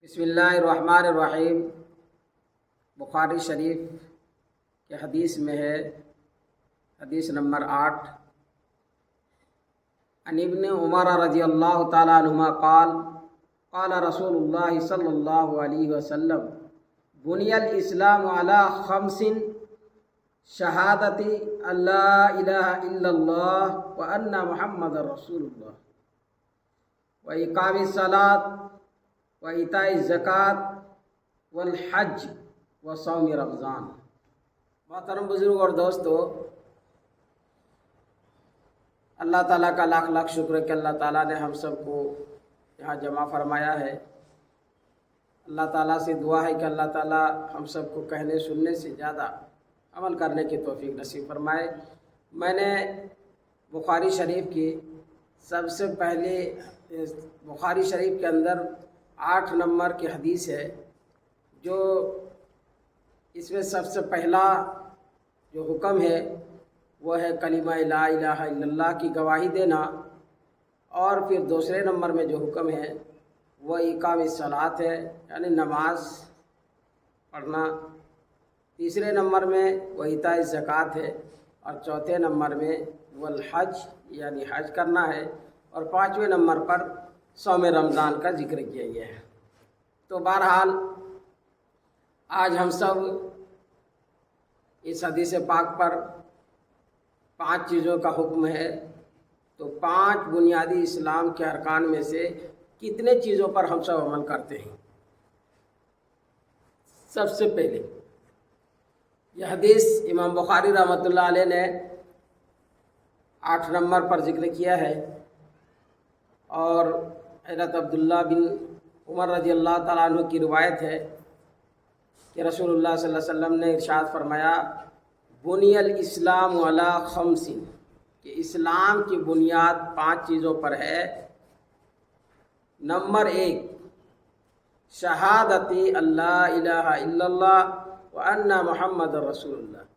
بسم اللہ الرحمن الرحیم۔ بخاری شریف کے حدیث میں ہے، حدیث نمبر 8، عن ابن عمر رضی اللہ تعالیٰ عنہما قال قال رسول اللہ صلی اللہ علیہ وسلم بنی الاسلام علی خمس شہادت اللہ الہ الا اللہ وان محمد رسول اللہ واقام الصلاۃ وإیتاء الزکوٰۃ والحج وصوم رمضان۔ محترم بزرگ اور دوستو، اللہ تعالیٰ کا لاکھ لاکھ شکر ہے کہ اللہ تعالیٰ نے ہم سب کو یہاں جمع فرمایا ہے۔ اللہ تعالیٰ سے دعا ہے کہ اللہ تعالیٰ ہم سب کو کہنے سننے سے زیادہ عمل کرنے کی توفیق نصیب فرمائے۔ میں نے بخاری شریف کی سب سے پہلے بخاری شریف کے اندر 8 نمبر کی حدیث ہے، جو اس میں سب سے پہلا جو حکم ہے وہ ہے کلمہ لا الہ الا اللہ کی گواہی دینا، اور پھر دوسرے نمبر میں جو حکم ہے وہ اقام الصلاۃ ہے، یعنی نماز پڑھنا، تیسرے نمبر میں وہ ایتاء الزکوٰۃ ہے، اور چوتھے نمبر میں والحج یعنی حج کرنا ہے، اور 5ویں نمبر پر صوم رمضان کا ذکر کیا گیا ہے۔ تو بہرحال آج ہم سب اس حدیث پاک پر 5 چیزوں کا حکم ہے، تو 5 بنیادی اسلام کے ارکان میں سے کتنے چیزوں پر ہم سب عمل کرتے ہیں۔ سب سے پہلے یہ حدیث امام بخاری رحمۃ اللہ علیہ نے 8 نمبر پر ذکر کیا ہے، اور حضرت عبداللہ بن عمر رضی اللہ تعالیٰ عنہ کی روایت ہے کہ رسول اللہ صلی اللہ علیہ وسلم نے ارشاد فرمایا بنی الاسلام علی خمس، کہ اسلام کی بنیاد 5 چیزوں پر ہے۔ نمبر 1، شہادت اللہ الہ الا اللہ وان محمد رسول اللہ۔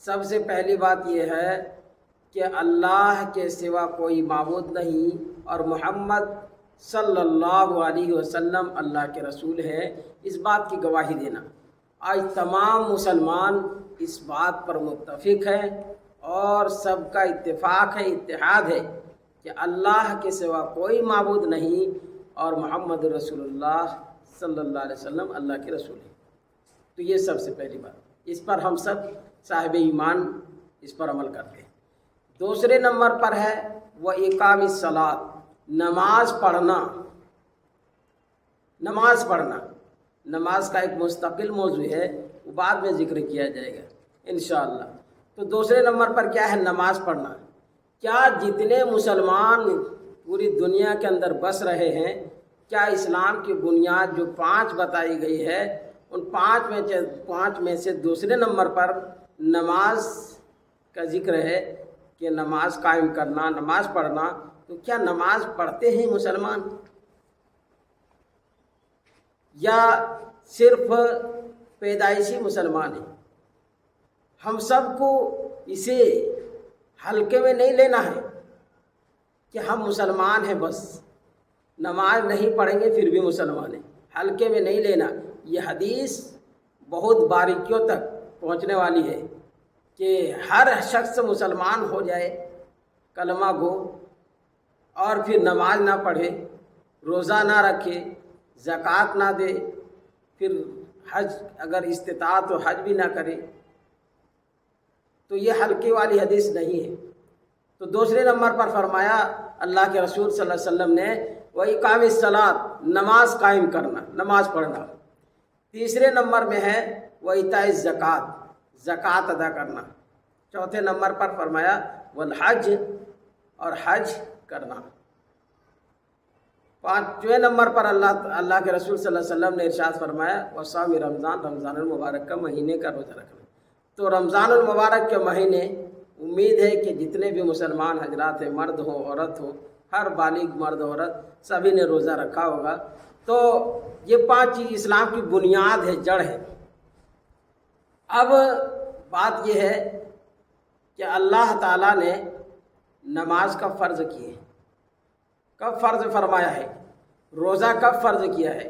سب سے پہلی بات یہ ہے کہ اللہ کے سوا کوئی معبود نہیں، اور محمد صلی اللہ علیہ وسلم اللہ کے رسول ہیں، اس بات کی گواہی دینا۔ آج تمام مسلمان اس بات پر متفق ہیں، اور سب کا اتفاق ہے، اتحاد ہے کہ اللہ کے سوا کوئی معبود نہیں، اور محمد رسول اللہ صلی اللہ علیہ وسلم اللہ کے رسول ہیں۔ تو یہ سب سے پہلی بات، اس پر ہم سب صاحب ایمان اس پر عمل کرتے ہیں۔ دوسرے نمبر پر ہے وہ اقام الصلاۃ، نماز پڑھنا۔ نماز کا ایک مستقل موضوع ہے، وہ بعد میں ذکر کیا جائے گا انشاءاللہ۔ تو دوسرے نمبر پر کیا ہے؟ نماز پڑھنا۔ کیا جتنے مسلمان پوری دنیا کے اندر بس رہے ہیں، کیا اسلام کی بنیاد جو 5 بتائی گئی ہے، ان 5 میں سے دوسرے نمبر پر نماز کا ذکر ہے کہ نماز قائم کرنا، نماز پڑھنا۔ تو کیا نماز پڑھتے ہیں مسلمان، یا صرف پیدائشی مسلمان ہیں؟ ہم سب کو اسے ہلکے میں نہیں لینا ہے کہ ہم مسلمان ہیں بس، نماز نہیں پڑھیں گے پھر بھی مسلمان ہیں، ہلکے میں نہیں لینا۔ یہ حدیث بہت باریکیوں تک پہنچنے والی ہے کہ ہر شخص مسلمان ہو جائے، کلمہ گو، اور پھر نماز نہ پڑھے، روزہ نہ رکھے، زکوٰۃ نہ دے، پھر حج اگر استطاعت تو حج بھی نہ کرے، تو یہ ہلکی والی حدیث نہیں ہے۔ تو دوسرے نمبر پر فرمایا اللہ کے رسول صلی اللہ علیہ وسلم نے وإقام الصلاۃ، نماز قائم کرنا، نماز پڑھنا۔ تیسرے نمبر میں ہے وإیتاء الزکوٰۃ، زکوٰۃ ادا کرنا۔ چوتھے نمبر پر فرمایا والحج، اور حج کرنا۔ 5ویں نمبر پر اللہ کے رسول صلی اللہ علیہ وسلم نے ارشاد فرمایا وصوم رمضان، رمضان المبارک کا مہینے کا روزہ رکھنا۔ تو رمضان المبارک کے مہینے، امید ہے کہ جتنے بھی مسلمان حضرات ہیں، مرد ہو عورت ہو، ہر بالغ مرد عورت سبھی نے روزہ رکھا ہوگا۔ تو یہ 5 چیز اسلام کی بنیاد ہے، جڑ ہے۔ اب بات یہ ہے کہ اللہ تعالیٰ نے نماز کا فرض کی ہے، کب فرض فرمایا ہے، روزہ کب فرض کیا ہے،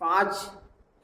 5